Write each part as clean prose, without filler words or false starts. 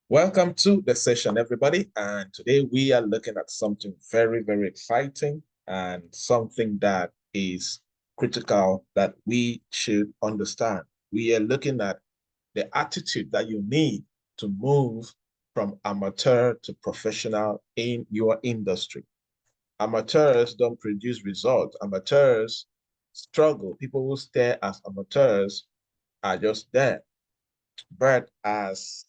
Welcome to the session, everybody. And today we are looking at something very, very exciting and something that is critical that we should understand. We are looking at the attitude that you need to move from amateur to professional in your industry. Amateurs don't produce results. Amateurs struggle. People who stay as amateurs are just there. But as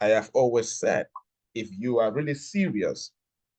I have always said, if you are really serious,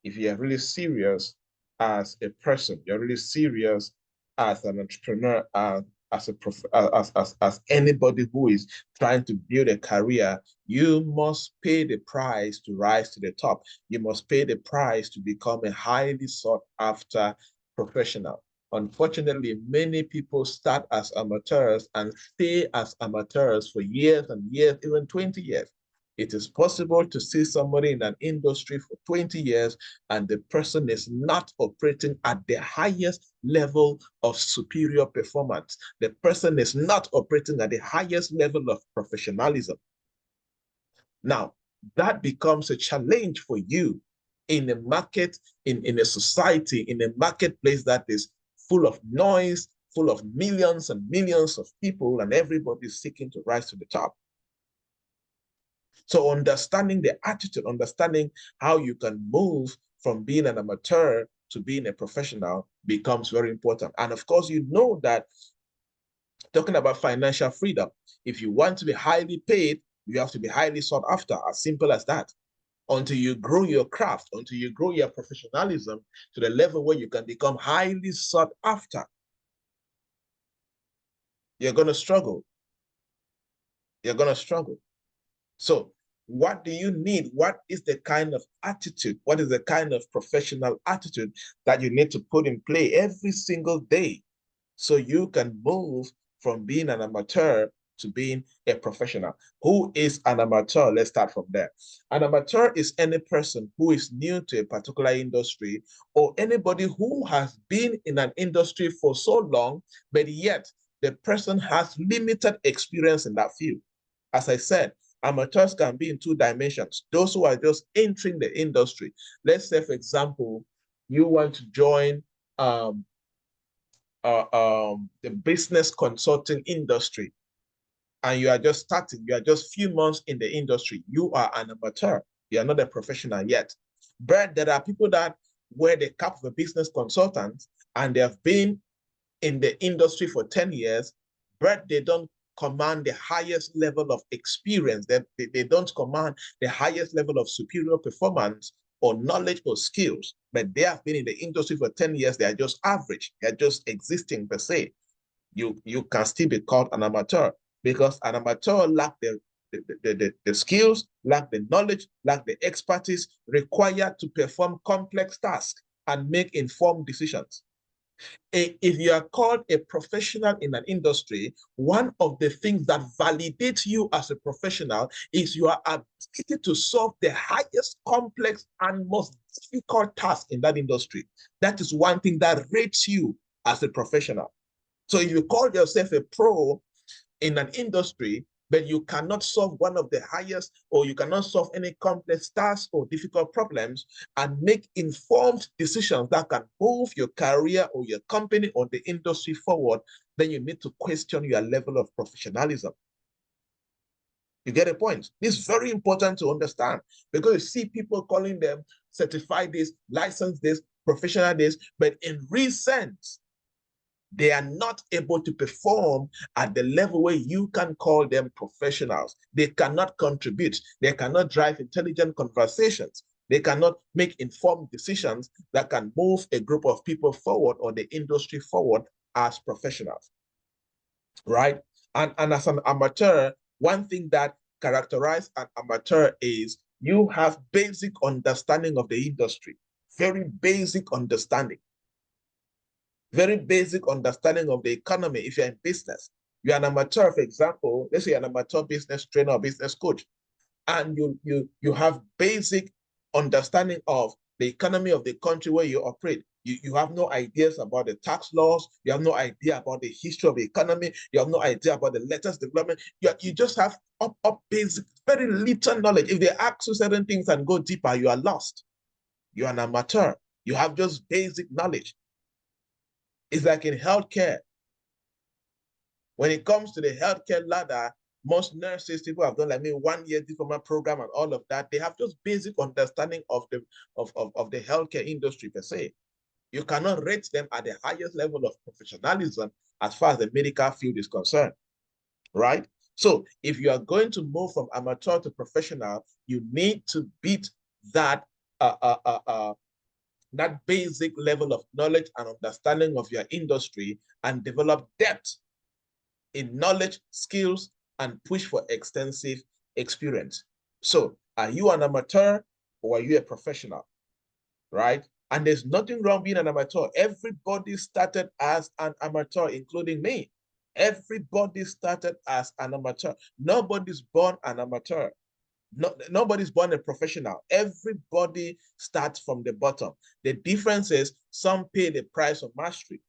if you are really serious as a person, you're really serious as an entrepreneur, as a as anybody who is trying to build a career, you must pay the price to rise to the top. You must pay the price to become a highly sought after professional. Unfortunately, many people start as amateurs and stay as amateurs for years and years, even 20 years. It is possible to see somebody in an industry for 20 years and the person is not operating at the highest level of superior performance. The person is not operating at the highest level of professionalism. Now, that becomes a challenge for you in a market, in a society, in a marketplace that is full of noise, full of millions and millions of people, and everybody seeking to rise to the top. So understanding the attitude, understanding how you can move from being an amateur to being a professional becomes very important. And of course, you know that talking about financial freedom, if you want to be highly paid, you have to be highly sought after, as simple as that. Until you grow your craft, until you grow your professionalism to the level where you can become highly sought after, you're going to struggle. You're going to struggle. So what do you need? What is the kind of attitude? What is the kind of professional attitude that you need to put in play every single day so you can move from being an amateur to being a professional? Who is an amateur? Let's start from there. An amateur is any person who is new to a particular industry or anybody who has been in an industry for so long, but yet the person has limited experience in that field. As I said, amateurs can be in two dimensions. Those who are just entering the industry. Let's say, for example, you want to join the business consulting industry and you are just starting, you are just few months in the industry. You are an amateur. You are not a professional yet. But there are people that wear the cap of a business consultant and they have been in the industry for 10 years, but they don't command the highest level of experience. They don't command the highest level of superior performance or knowledge or skills, but they have been in the industry for 10 years. They are just average. They're just existing per se. You can still be called an amateur because an amateur lacks the skills, lack the knowledge, lack the expertise required to perform complex tasks and make informed decisions. If you are called a professional in an industry, one of the things that validates you as a professional is your ability to solve the highest complex and most difficult task in that industry. That is one thing that rates you as a professional. So if you call yourself a pro in an industry, but you cannot solve one of the highest, or you cannot solve any complex tasks or difficult problems and make informed decisions that can move your career or your company or the industry forward, then you need to question your level of professionalism. You get a point? This is very important to understand because you see people calling them certified this, licensed this, professional this, but in real sense, they are not able to perform at the level where you can call them professionals. They cannot contribute. They cannot drive intelligent conversations. They cannot make informed decisions that can move a group of people forward or the industry forward as professionals, right? And as an amateur, one thing that characterizes an amateur is you have basic understanding of the industry, very basic understanding. Very basic understanding of the economy if you're in business. You're an amateur, for example, let's say you're an amateur business trainer or business coach, and you have basic understanding of the economy of the country where you operate. You have no ideas about the tax laws. You have no idea about the history of the economy. You have no idea about the latest development. You just have up basic, very little knowledge. If they ask you certain things and go deeper, you are lost. You're an amateur. You have just basic knowledge. It's like in healthcare. When it comes to the healthcare ladder, most nurses, people have done like me 1 year diploma program and all of that. They have just basic understanding of the healthcare industry per se. You cannot rate them at the highest level of professionalism as far as the medical field is concerned, right? So if you are going to move from amateur to professional, you need to beat that that basic level of knowledge and understanding of your industry and develop depth in knowledge, skills, and push for extensive experience. So are you an amateur or are you a professional, right? And there's nothing wrong being an amateur. Everybody started as an amateur, including me. Everybody started as an amateur. Nobody's born an amateur. No, nobody's born a professional. Everybody starts from the bottom. The difference is some pay the price of mastery.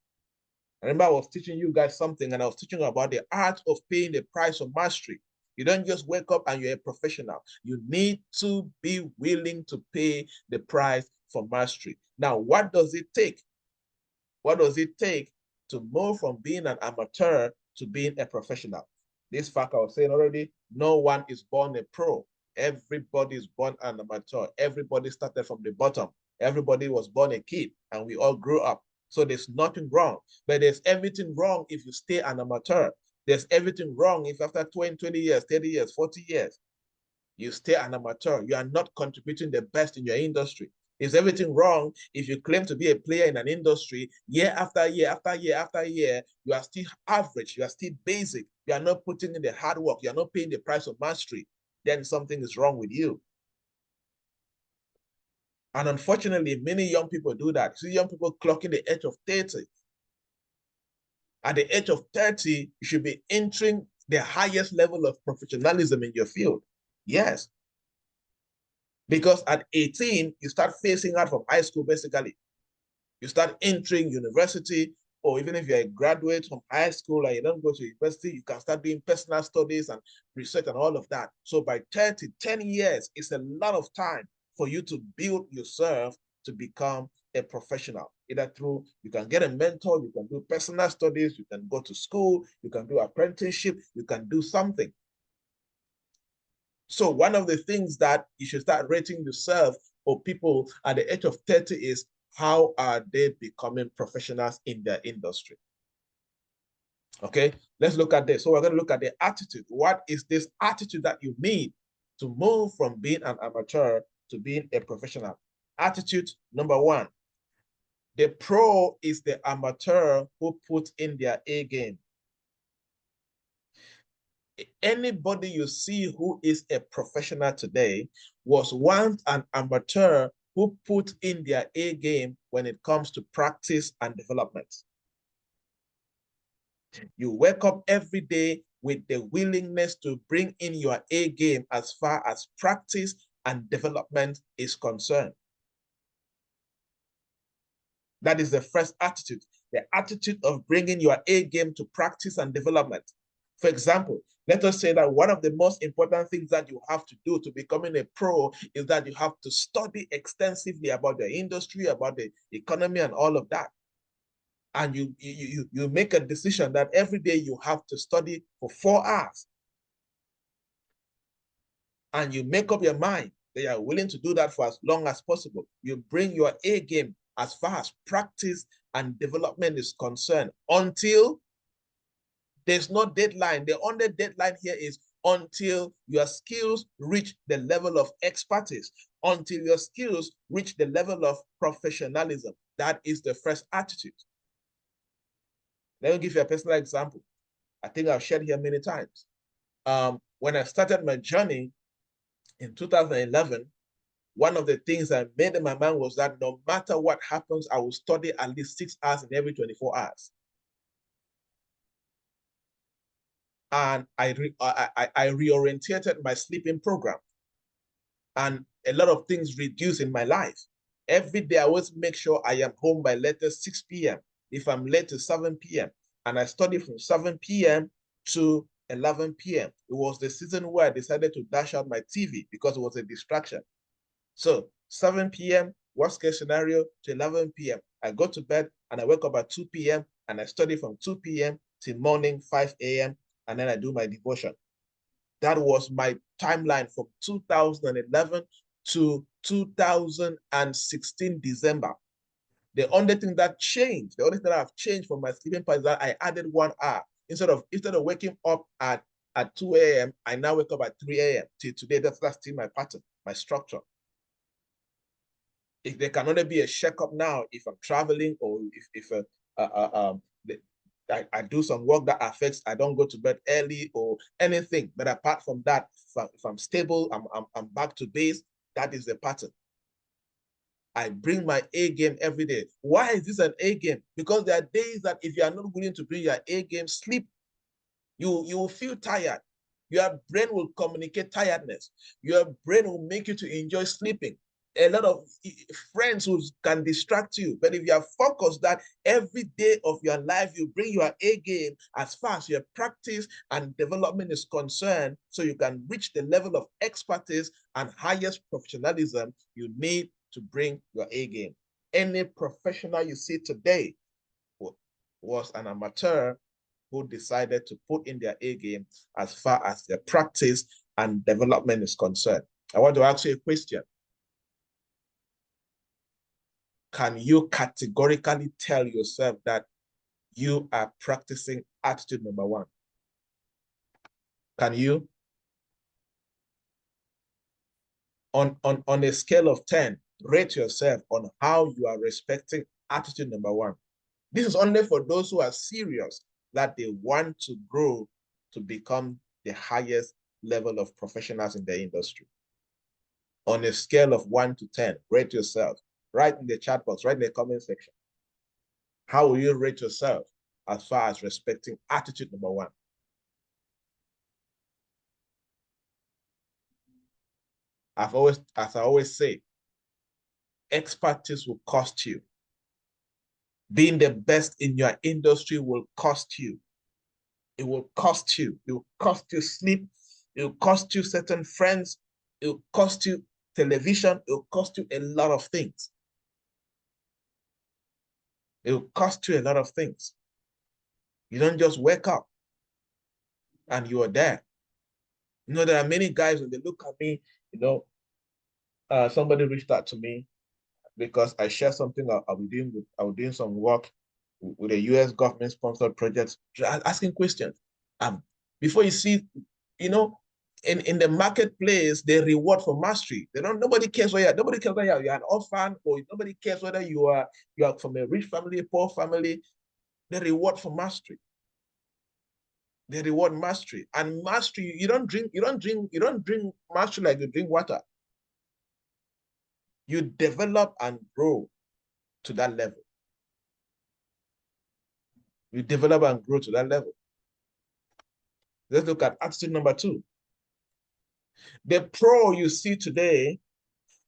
I remember I was teaching you guys something, and I was teaching about the art of paying the price of mastery. You don't just wake up and you're a professional. You need to be willing to pay the price for mastery. Now, what does it take? What does it take to move from being an amateur to being a professional? This fact I was saying already, no one is born a pro. Everybody is born an amateur. Everybody started from the bottom. Everybody was born a kid, and we all grew up. So there's nothing wrong. But there's everything wrong if you stay an amateur. There's everything wrong if after 20 years, 30 years, 40 years, you stay an amateur. You are not contributing the best in your industry. Is everything wrong if you claim to be a player in an industry year after year after year after year? You are still average. You are still basic. You are not putting in the hard work. You are not paying the price of mastery. Then something is wrong with you. And unfortunately, many young people do that. See young people clocking the age of 30. At the age of 30, you should be entering the highest level of professionalism in your field. Yes. Because at 18, you start phasing out from high school, basically. You start entering university, or even if you're a graduate from high school and you don't go to university, you can start doing personal studies and research and all of that. So by 30, 10 years, it's a lot of time for you to build yourself to become a professional. Either through, you can get a mentor, you can do personal studies, you can go to school, you can do apprenticeship, you can do something. So one of the things that you should start rating yourself or people at the age of 30 is how are they becoming professionals in their industry? Okay, let's look at this. So we're going to look at the attitude. What is this attitude that you need to move from being an amateur to being a professional? Attitude number one, the pro is the amateur who put in their A game. Anybody you see who is a professional today was once an amateur who put in their A game when it comes to practice and development. You wake up every day with the willingness to bring in your A game as far as practice and development is concerned. That is the first attitude, the attitude of bringing your A game to practice and development. For example, let us say that one of the most important things that you have to do to becoming a pro is that you have to study extensively about the industry, about the economy and all of that. And you make a decision that every day you have to study for 4 hours. And you make up your mind that you are willing to do that for as long as possible. You bring your A game as far as practice and development is concerned until there's no deadline. The only deadline here is until your skills reach the level of expertise, until your skills reach the level of professionalism. That is the first attitude. Let me give you a personal example. I think I've shared here many times. When I started my journey in 2011, one of the things I made in my mind was that no matter what happens, I will study at least 6 hours in every 24 hours. And I reorientated my sleeping program. And a lot of things reduced in my life. Every day, I always make sure I am home by latest 6 p.m. If I'm late to 7 p.m. And I study from 7 p.m. to 11 p.m. It was the season where I decided to dash out my TV because it was a distraction. So 7 p.m., worst case scenario, to 11 p.m. I go to bed and I wake up at 2 p.m. and I study from 2 p.m. till morning 5 a.m. and then I do my devotion. That was my timeline from 2011 to 2016 December. The only thing that changed, the only thing that I've changed from my sleeping pattern is that I added 1 hour. Instead of waking up at 2 a.m., I now wake up at 3 a.m. Till today. That's still my pattern, my structure. If there can only be a checkup now if I'm traveling or if I do some work that affects, I don't go to bed early or anything. But apart from that, if I'm stable, I'm back to base. That is the pattern. I bring my A game every day. Why is this an A game? Because there are days that if you are not willing to bring your A game, sleep. You will feel tired. Your brain will communicate tiredness. Your brain will make you to enjoy sleeping. A lot of friends who can distract you. But if you are focused that every day of your life, you bring your A game as far as your practice and development is concerned, so you can reach the level of expertise and highest professionalism you need to bring your A game. Any professional you see today was an amateur who decided to put in their A game as far as their practice and development is concerned. I want to ask you a question. Can you categorically tell yourself that you are practicing attitude number 1? Can you? On a scale of 10, rate yourself on how you are respecting attitude number 1. This is only for those who are serious that they want to grow to become the highest level of professionals in the industry. On a scale of 1 to 10, rate yourself. Write in the chat box, write in the comment section. How will you rate yourself as far as respecting attitude number 1? As I always say, expertise will cost you. Being the best in your industry will cost you. It will cost you. It will cost you sleep. It will cost you certain friends. It will cost you television. It will cost you a lot of things. It will cost you a lot of things. You don't just wake up and you are there. You know, there are many guys when they look at me, you know, somebody reached out to me because I share something I was doing some work with a US government sponsored project, asking questions. Before you see, you know, in the marketplace, they reward for mastery. Nobody cares whether you're an orphan or nobody cares whether you are from a rich family, a poor family. They reward for mastery. They reward mastery. And mastery, you don't drink mastery like you drink water. You develop and grow to that level. You develop and grow to that level. Let's look at attitude number 2. The pro you see today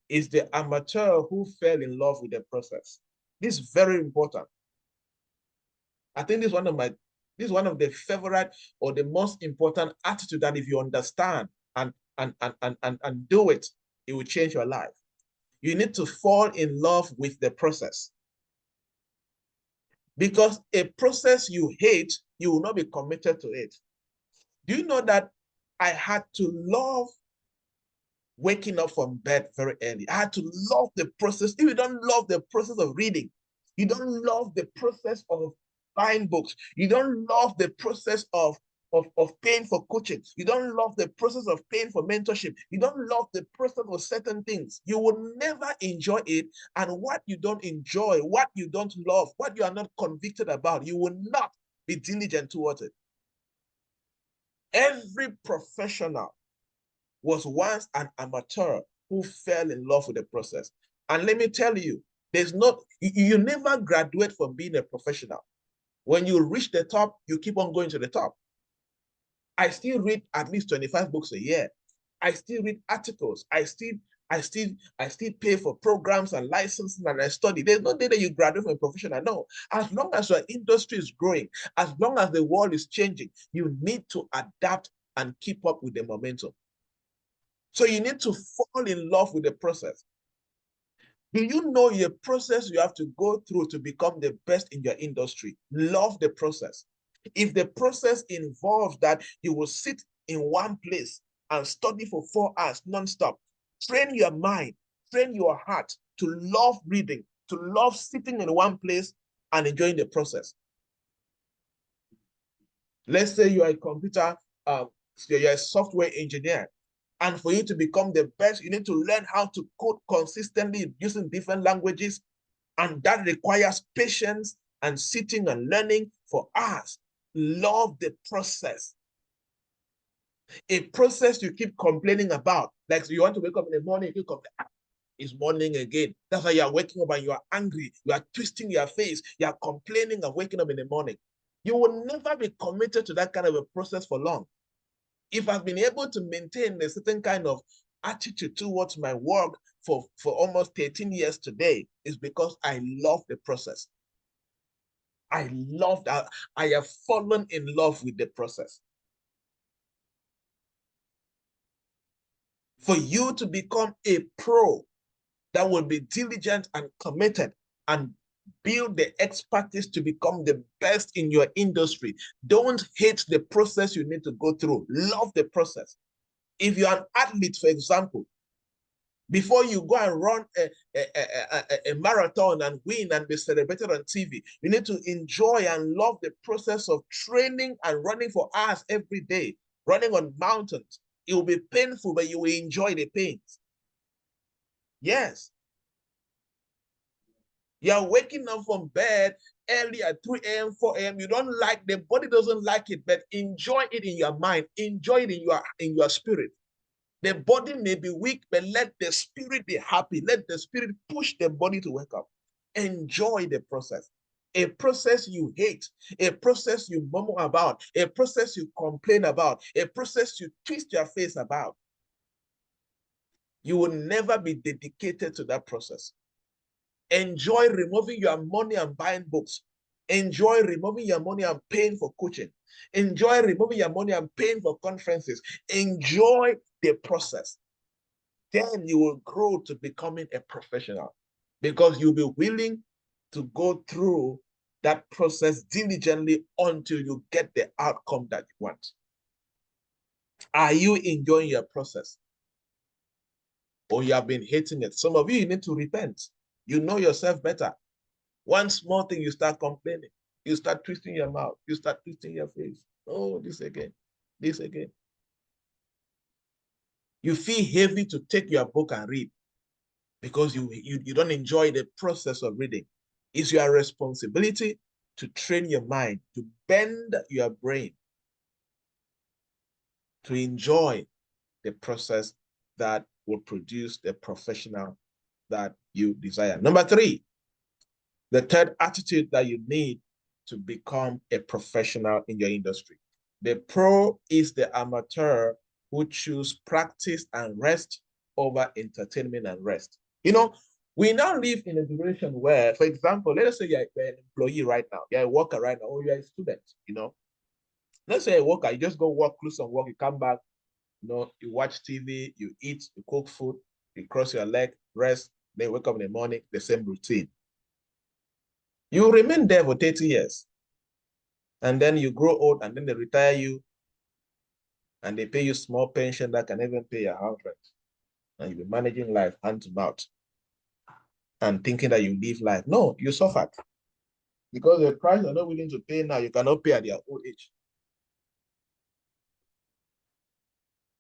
is the amateur who fell in love with the process. This is very important. I think this is one of the favorite or the most important attitude that if you understand and do it, it will change your life. You need to fall in love with the process. Because a process you hate, you will not be committed to it. Do you know that I had to love waking up from bed very early? I had to love the process. If you don't love the process of reading, you don't love the process of buying books, you don't love the process of paying for coaching, you don't love the process of paying for mentorship, you don't love the process of certain things, you will never enjoy it. And what you don't enjoy, what you don't love, what you are not convicted about, you will not be diligent towards it. Every professional was once an amateur who fell in love with the process. And let me tell you, you never graduate from being a professional. When you reach the top, you keep on going to the top. I still read at least 25 books a year. I still read articles. I still I still pay for programs and licensing and I study. There's no day that you graduate from a professional. No. As long as your industry is growing, as long as the world is changing, you need to adapt and keep up with the momentum. So you need to fall in love with the process. Do you know your process you have to go through to become the best in your industry? Love the process. If the process involves that you will sit in one place and study for 4 hours nonstop, train your mind, train your heart to love reading, to love sitting in one place and enjoying the process. Let's say you are a computer, you're a software engineer. And for you to become the best, you need to learn how to code consistently using different languages. And that requires patience and sitting and learning for hours. Love the process. A process you keep complaining about. Like you want to wake up in the morning, you complain, it's morning again. That's why you are waking up and you are angry. You are twisting your face. You are complaining and waking up in the morning. You will never be committed to that kind of a process for long. If I've been able to maintain a certain kind of attitude towards my work for almost 13 years today, is because I love the process. I love that. I have fallen in love with the process. For you to become a pro that will be diligent and committed and build the expertise to become the best in your industry, don't hate the process you need to go through. Love the process. If you're an athlete, for example, before you go and run a marathon and win and be celebrated on TV, you need to enjoy and love the process of training and running for hours every day, running on mountains. It will be painful, but you will enjoy the pains. Yes. You're waking up from bed early at 3 a.m., 4 a.m. You don't like, the body doesn't like it, but enjoy it in your mind, enjoy it in your spirit. The body may be weak, but let the spirit be happy. Let the spirit push the body to wake up. Enjoy the process. A process you hate, a process you murmur about, a process you complain about, a process you twist your face about. You will never be dedicated to that process. Enjoy removing your money and buying books. Enjoy removing your money and paying for coaching. Enjoy removing your money and paying for conferences. Enjoy the process. Then you will grow to becoming a professional because you'll be willing to go through that process diligently until you get the outcome that you want. Are you enjoying your process? Or you have been hating it? Some of you need to repent. You know yourself better. One small thing, you start complaining. You start twisting your mouth. You start twisting your face. Oh, this again. This again. You feel heavy to take your book and read because you don't enjoy the process of reading. It's your responsibility to train your mind, to bend your brain, to enjoy the process that will produce the professional that you desire. Number 3, the third attitude that you need to become a professional in your industry. The pro is the amateur who choose practice and rest over entertainment and rest. You know, we now live in a generation where, for example, let us say you're an employee right now, you're a worker right now, or you're a student, you know. Let's say a worker, you just go work, close some work, you come back, you know, you watch TV, you eat, you cook food, you cross your leg, rest, then wake up in the morning, the same routine. You remain there for 30 years. And then you grow old and then they retire you and they pay you small pension that can even pay your house rent. And you'll be managing life hand to mouth and thinking that you live life. No, you suffered. Because the price you're not willing to pay now, you cannot pay at your old age.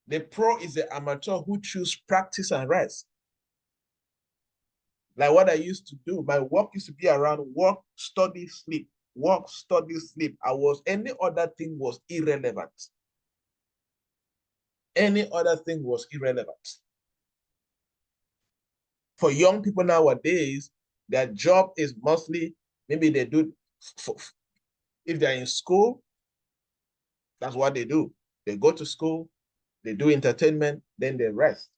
The pro is the amateur who choose practice and rest. Like what I used to do, my work used to be around work, study, sleep. Work, study, sleep. Any other thing was irrelevant. Any other thing was irrelevant. For young people nowadays, their job is mostly, maybe they do, if they're in school, that's what they do. They go to school, they do entertainment, then they rest.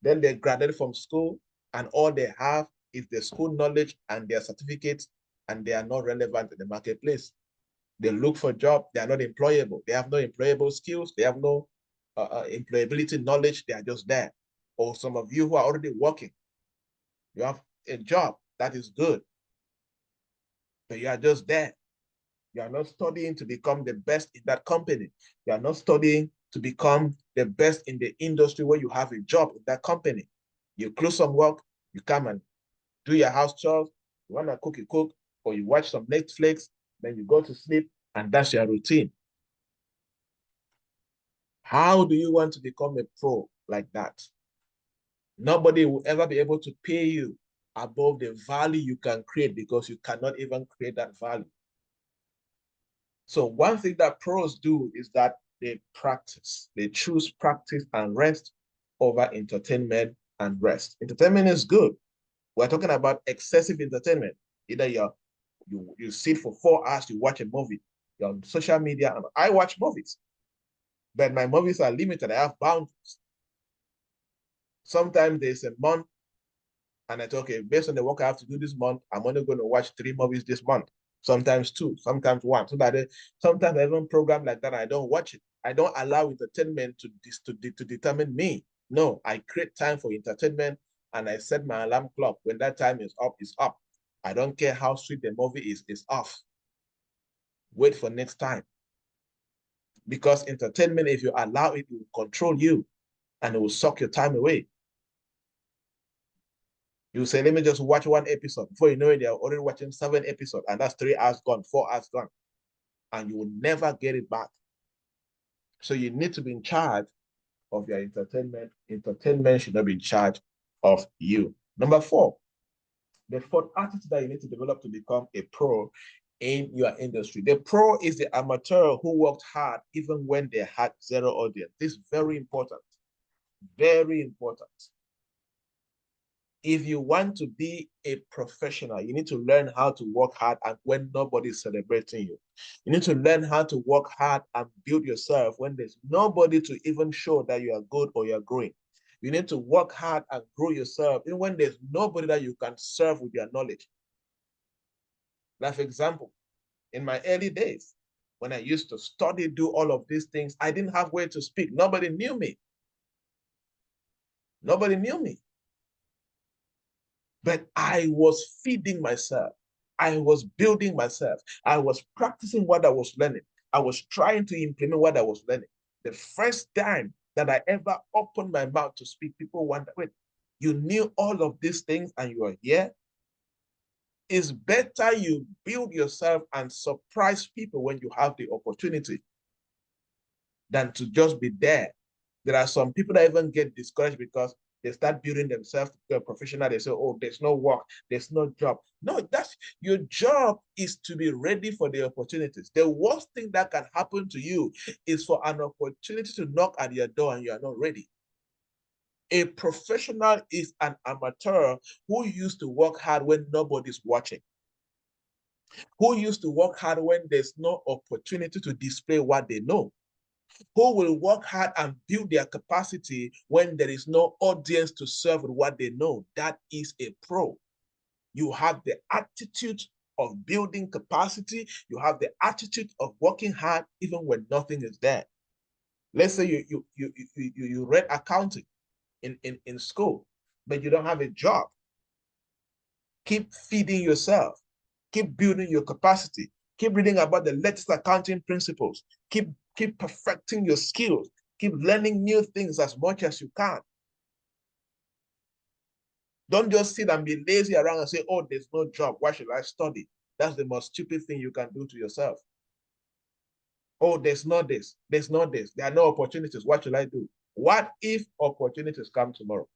Then they graduate from school and all they have is the school knowledge and their certificates, and they are not relevant in the marketplace. They look for a job, they are not employable. They have no employable skills, they have no employability knowledge, they are just there. Or some of you who are already working, you have a job that is good, but you are just there. You are not studying to become the best in that company. You are not studying to become the best in the industry where you have a job in that company. You close some work, you come and do your house chores, you want to cook, you cook, or you watch some Netflix, then you go to sleep, and that's your routine. How do you want to become a pro like that? Nobody will ever be able to pay you above the value you can create because you cannot even create that value. So one thing that pros do is that they practice. They choose practice and rest over entertainment and rest. Entertainment is good. We're talking about excessive entertainment. Either you sit for 4 hours, you watch a movie, you're on social media, and I watch movies. But my movies are limited. I have boundaries. Sometimes there's a month, and I thought, okay, based on the work I have to do this month, I'm only going to watch 3 movies this month. Sometimes 2, sometimes 1. So that sometimes I even program like that, I don't watch it. I don't allow entertainment to determine me. No, I create time for entertainment, and I set my alarm clock. When that time is up, it's up. I don't care how sweet the movie is, it's off. Wait for next time. Because entertainment, if you allow it, it will control you, and it will suck your time away. You say, let me just watch 1 episode. Before you know it, they're already watching 7 episodes, and that's 3 hours gone, 4 hours gone, and you will never get it back. So you need to be in charge of your entertainment. Entertainment should not be in charge of you. Number 4, the 4th attitude that you need to develop to become a pro in your industry. The pro is the amateur who worked hard even when they had 0 audience. This is very important. Very important. If you want to be a professional, you need to learn how to work hard and when nobody's celebrating you. You need to learn how to work hard and build yourself when there's nobody to even show that you are good or you're growing. You need to work hard and grow yourself even when there's nobody that you can serve with your knowledge. Like, for example, in my early days, when I used to study, do all of these things, I didn't have way to speak. Nobody knew me. Nobody knew me. But I was feeding myself. I was building myself. I was practicing what I was learning. I was trying to implement what I was learning. The first time that I ever opened my mouth to speak, people wonder, wait, you knew all of these things and you are here? It's better you build yourself and surprise people when you have the opportunity than to just be there. There are some people that even get discouraged because they start building themselves to be a professional. They say, oh, there's no work, there's no job. No, that's your job is to be ready for the opportunities. The worst thing that can happen to you is for an opportunity to knock at your door and you are not ready. A professional is an amateur who used to work hard when nobody's watching, who used to work hard when there's no opportunity to display what they know, who will work hard and build their capacity when there is no audience to serve with what they know. That is a pro. You have the attitude of building capacity. You have the attitude of working hard even when nothing is there. Let's say you read accounting in school, but you don't have a job. Keep feeding yourself. Keep building your capacity. Keep reading about the latest accounting principles. Keep perfecting your skills. Keep learning new things as much as you can. Don't just sit and be lazy around and say, oh, there's no job. Why should I study? That's the most stupid thing you can do to yourself. Oh, there's not this. There's not this. There are no opportunities. What should I do? What if opportunities come tomorrow?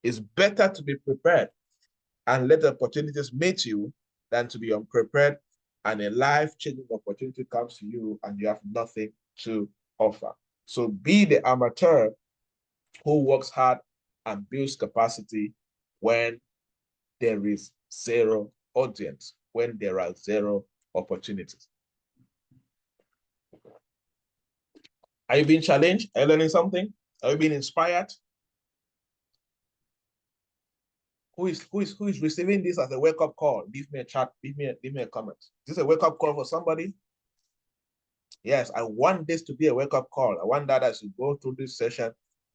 It's better to be prepared and let opportunities meet you than to be unprepared and a life-changing opportunity comes to you and you have nothing to offer. So be the amateur who works hard and builds capacity when there is 0 audience, when there are 0 opportunities. Are you being challenged? Are you learning something? Are you being inspired? Who is receiving this as a wake-up call? Give me a chat, give me a comment. Is this a wake-up call for somebody? Yes, I want this to be a wake-up call. I want that as you go through this session,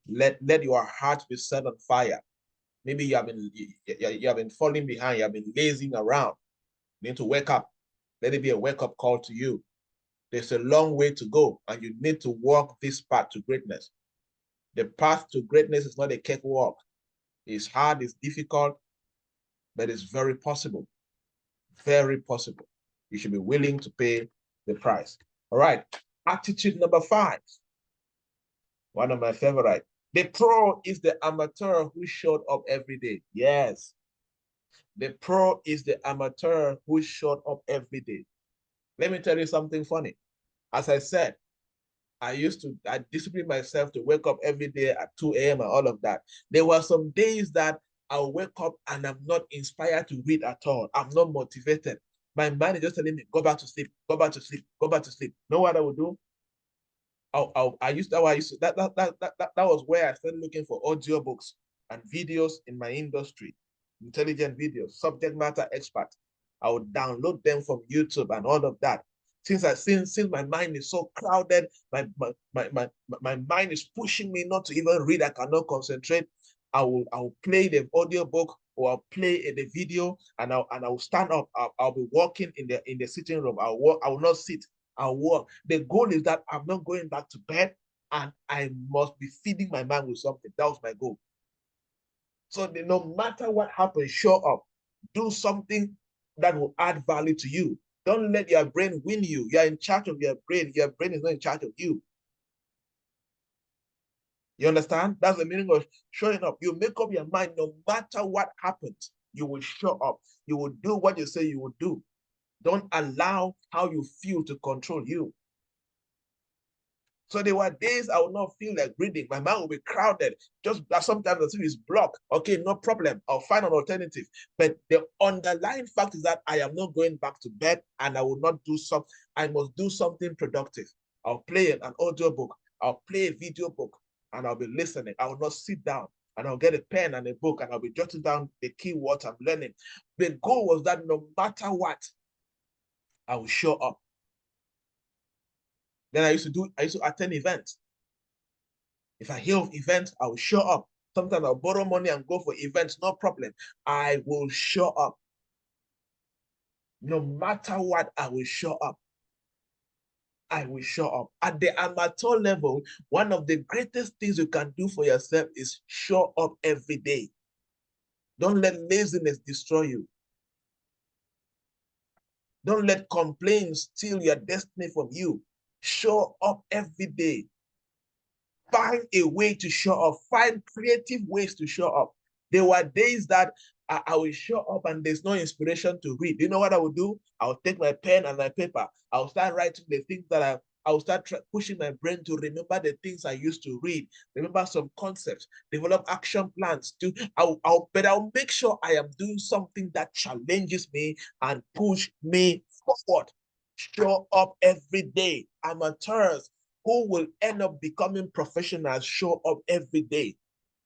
let your heart be set on fire. Maybe you have been falling behind, you have been lazing around. You need to wake up. Let it be a wake-up call to you. There's a long way to go, and you need to walk this path to greatness. The path to greatness is not a cakewalk. It's hard, it's difficult, but it's very possible. Very possible. You should be willing to pay the price. All right. Attitude number 5. One of my favorite. The pro is the amateur who showed up every day. Yes. The pro is the amateur who showed up every day. Let me tell you something funny. As I said, I disciplined myself to wake up every day at 2 a.m. and all of that. There were some days that I'll wake up and I'm not inspired to read at all. I'm not motivated. My mind is just telling me, go back to sleep, go back to sleep, go back to sleep. Know what I would do? That was where I started looking for audiobooks and videos in my industry, intelligent videos, subject matter experts. I would download them from YouTube and all of that. Since my mind is so crowded, my mind is pushing me not to even read. I cannot concentrate. I will play the audiobook or I'll play the video and I'll stand up. I'll be walking in the sitting room. I'll walk. I will not sit. I'll walk. The goal is that I'm not going back to bed and I must be feeding my mind with something. That was my goal. So no matter what happens, show up. Do something that will add value to you. Don't let your brain win you. You're in charge of your brain. Your brain is not in charge of you. You understand? That's the meaning of showing up. You make up your mind no matter what happens. You will show up. You will do what you say you will do. Don't allow how you feel to control you. So there were days I would not feel like reading. My mind will be crowded. Just sometimes the thing is blocked. Okay, no problem. I'll find an alternative. But the underlying fact is that I am not going back to bed and I will not do something. I must do something productive. I'll play an audio book. I'll play a video book and I'll be listening. I will not sit down and I'll get a pen and a book and I'll be jotting down the keywords I'm learning. The goal was that no matter what, I will show up. Then I used to attend events. If I hear of events, I will show up. Sometimes I'll borrow money and go for events, no problem. I will show up. No matter what, I will show up. I will show up. At the amateur level, one of the greatest things you can do for yourself is show up every day. Don't let laziness destroy you. Don't let complaints steal your destiny from you. Show up every day. Find a way to show up. Find creative ways to show up. There were days that I will show up and there's no inspiration to read. You know what I will do? I'll take my pen and my paper. I'll start writing the things that I'll start pushing my brain to remember the things I used to read, remember some concepts, develop action plans. But I'll make sure I am doing something that challenges me and push me forward. Show up every day. Amateurs who will end up becoming professionals show up every day.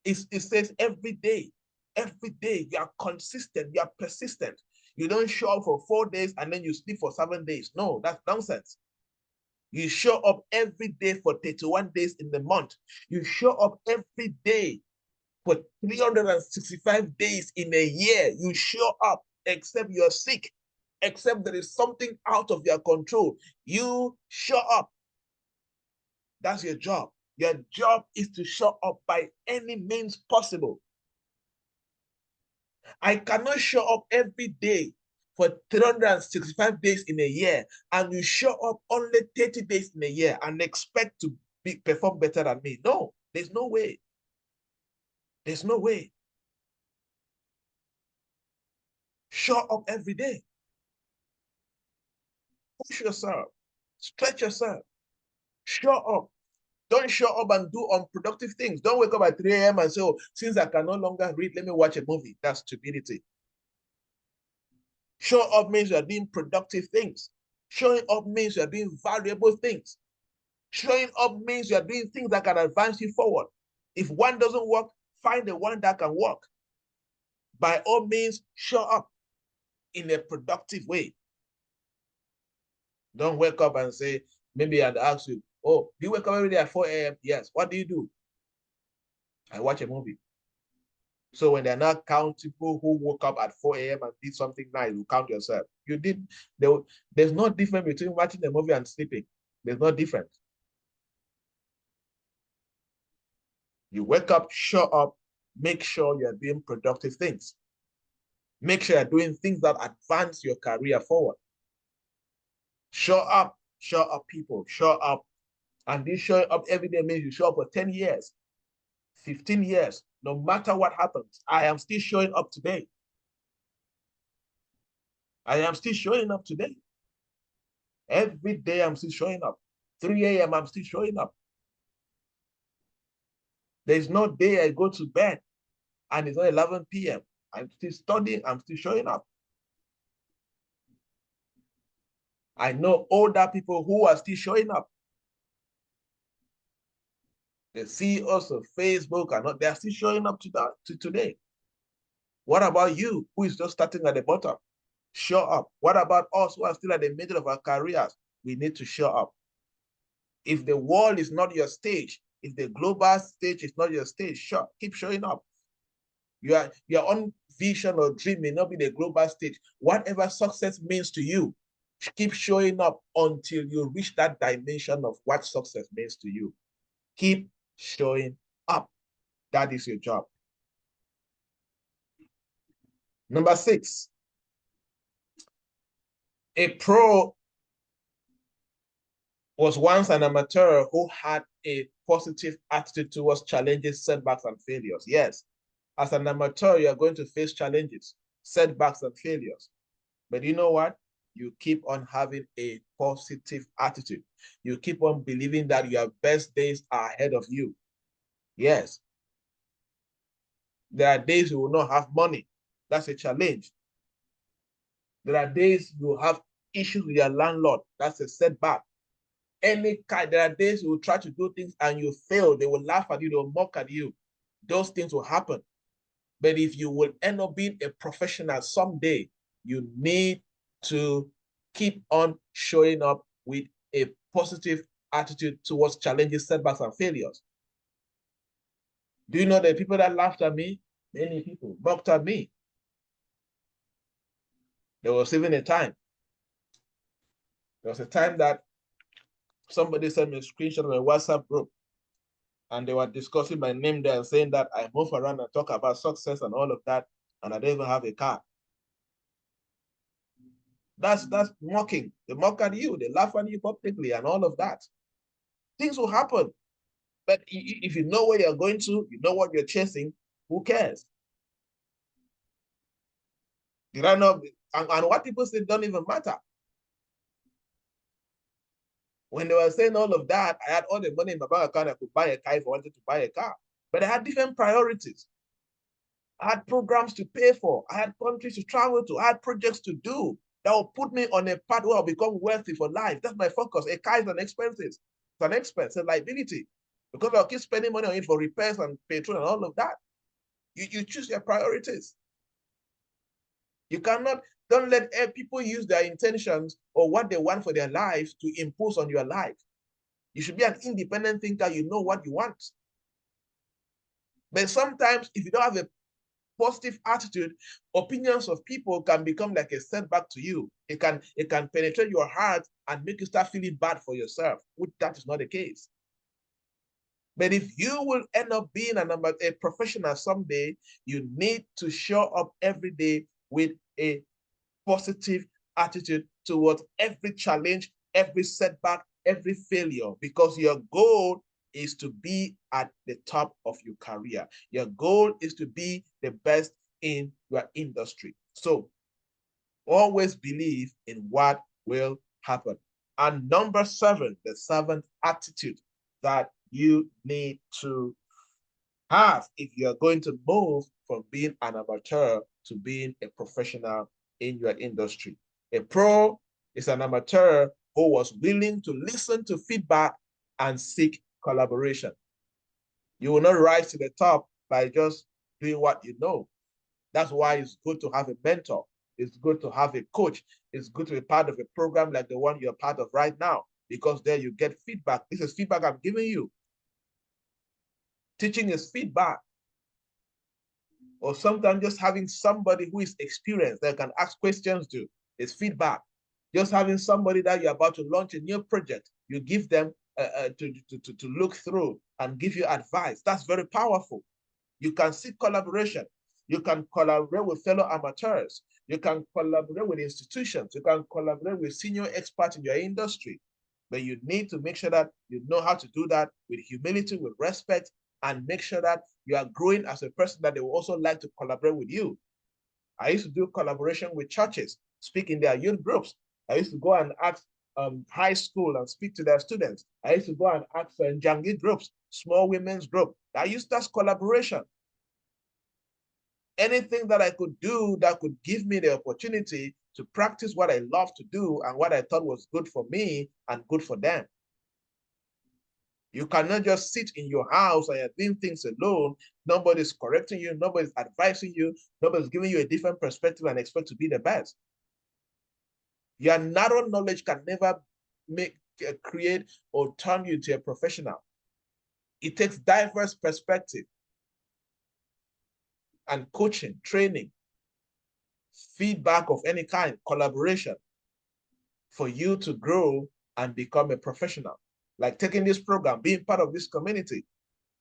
It says every day. Every day you are consistent, you are persistent. You don't show up for 4 days and then you sleep for 7 days. No, that's nonsense. You show up every day for 31 days in the month. You show up every day for 365 days in a year. You show up except you're sick, except there is something out of your control. You show up. That's your job. Your job is to show up by any means possible. I cannot show up every day for 365 days in a year, and you show up only 30 days in a year and expect to perform better than me. No, there's no way. There's no way. Show up every day. Push yourself. Stretch yourself. Show up. Don't show up and do unproductive things. Don't wake up at 3 a.m. and say, oh, since I can no longer read, let me watch a movie. That's stupidity. Show up means you are doing productive things. Showing up means you are doing valuable things. Showing up means you are doing things that can advance you forward. If one doesn't work, find the one that can work. By all means, show up in a productive way. Don't wake up and say, maybe I'd ask you, oh, do you wake up every day at 4 a.m.? Yes. What do you do? I watch a movie. So when they're not counting people who woke up at 4 a.m. and did something nice, you count yourself. You did. There's no difference between watching a movie and sleeping. There's no difference. You wake up, show up, make sure you're doing productive things. Make sure you're doing things that advance your career forward. Show up, people, show up. And this showing up every day means you show up for 10 years, 15 years, no matter what happens. I am still showing up today. I am still showing up today. Every day I'm still showing up. 3 a.m. I'm still showing up. There's no day I go to bed and it's not 11 p.m. I'm still studying, I'm still showing up. I know older people who are still showing up. The CEOs of Facebook are not, they're still showing up to today. What about you, who is just starting at the bottom? Show up. What about us who are still at the middle of our careers? We need to show up. If the world is not your stage, if the global stage is not your stage, keep showing up. Your own vision or dream may not be the global stage. Whatever success means to you, keep showing up until you reach that dimension of what success means to you. Keep showing up. That is your job. Number 6, a pro was once an amateur who had a positive attitude towards challenges, setbacks, and failures. Yes, as an amateur, you are going to face challenges, setbacks, and failures. But you know what? You keep on having a positive attitude. You keep on believing that your best days are ahead of you. Yes. There are days you will not have money. That's a challenge. There are days you will have issues with your landlord. That's a setback. Any kind, there are days you will try to do things and you fail. They will laugh at you, they will mock at you. Those things will happen. But if you will end up being a professional someday, you need to keep on showing up with a positive attitude towards challenges, setbacks, and failures. Do you know the people that laughed at me? Many people mocked at me. There was even a time. There was a time that somebody sent me a screenshot of a WhatsApp group, and they were discussing my name there and saying that I move around and talk about success and all of that, and I don't even have a car. That's mocking. They mock at you, they laugh at you publicly and all of that. Things will happen. But if you know where you're going to, you know what you're chasing, who cares? You don't know, and what people say don't even matter. When they were saying all of that, I had all the money in my bank account. I could buy a car if I wanted to buy a car. But I had different priorities. I had programs to pay for. I had countries to travel to. I had projects to do that will put me on a path where I'll become wealthy for life. That's my focus. A car is an expense. It's an expense, a liability. Because I'll keep spending money on it for repairs and petrol and all of that. You choose your priorities. You cannot, don't let people use their intentions or what they want for their lives to impose on your life. You should be an independent thinker. You know what you want. But sometimes if you don't have a positive attitude, opinions of people can become like a setback to you. It can penetrate your heart and make you start feeling bad for yourself, which that is not the case. But if you will end up being a professional someday, you need to show up every day with a positive attitude towards every challenge, every setback, every failure, because your goal is to be at the top of your career. Your goal is to be the best in your industry. So always believe in what will happen. And number 7, the servant attitude that you need to have if you're going to move from being an amateur to being a professional in your industry. A pro is an amateur who was willing to listen to feedback and seek collaboration. You will not rise to the top by just doing what you know. That's why it's good to have a mentor. It's good to have a coach. It's good to be part of a program like the one you're part of right now, because there you get feedback. This is feedback I'm giving you. Teaching is feedback. Or sometimes just having somebody who is experienced that can ask questions to is feedback. Just having somebody that you're about to launch a new project, you give them to look through and give you advice. That's very powerful. You can seek collaboration. You can collaborate with fellow amateurs. You can collaborate with institutions. You can collaborate with senior experts in your industry. But you need to make sure that you know how to do that with humility, with respect, and make sure that you are growing as a person that they will also like to collaborate with you. I used to do collaboration with churches, speak in their youth groups. I used to go and ask high school and speak to their students. I used to go and ask Jangi groups, small women's group. I used to ask collaboration. Anything that I could do that could give me the opportunity to practice what I love to do and what I thought was good for me and good for them. You cannot just sit in your house and you're doing things alone. Nobody's correcting you. Nobody's advising you. Nobody's giving you a different perspective and expect to be the best. Your narrow knowledge can never create or turn you into a professional. It takes diverse perspective and coaching, training, feedback of any kind, collaboration for you to grow and become a professional. Like taking this program, being part of this community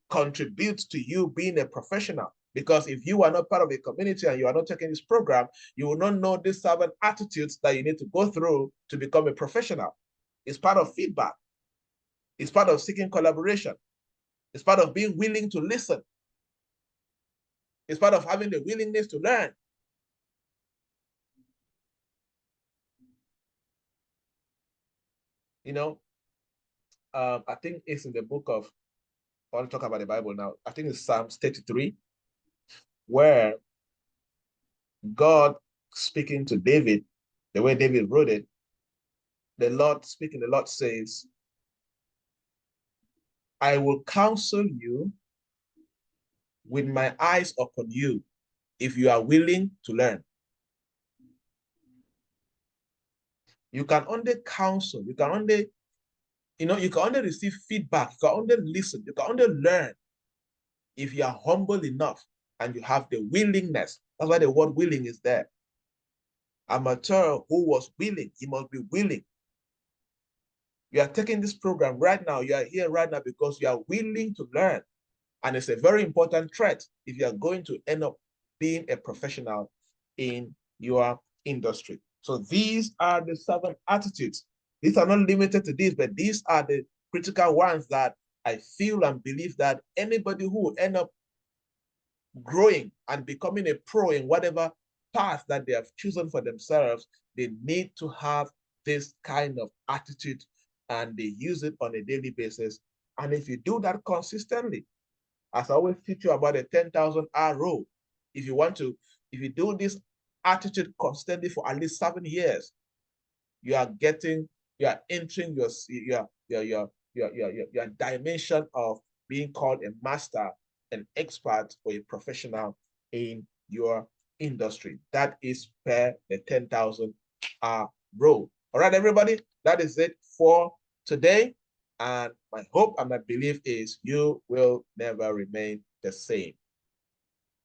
contributes to you being a professional. Because if you are not part of a community and you are not taking this program, you will not know these 7 attitudes that you need to go through to become a professional. It's part of feedback. It's part of seeking collaboration. It's part of being willing to listen. It's part of having the willingness to learn. You know, I think it's in the book of, I want to talk about the Bible now. I think it's Psalms 33, where God speaking to David, the way David wrote it, the Lord speaking, the Lord says, I will counsel you with my eyes upon you if you are willing to learn. You can only counsel, you can only, you can only receive feedback, you can only listen, you can only learn if you are humble enough and you have the willingness. That's why the word willing is there. Amateur who was willing, he must be willing. You are taking this program right now, you are here right now because you are willing to learn. And it's a very important trait if you are going to end up being a professional in your industry. So these are the 7 attitudes. These are not limited to this, but these are the critical ones that I feel and believe that anybody who will end up growing and becoming a pro in whatever path that they have chosen for themselves, they need to have this kind of attitude and they use it on a daily basis. And if you do that consistently, as I always teach you about the 10,000 hour rule, if you do this attitude constantly for at least 7 years, you are entering your dimension of being called a master, an expert, or a professional in your industry. That is per the 10,000 hour rule. All right, everybody, that is it for today. And my hope and my belief is you will never remain the same.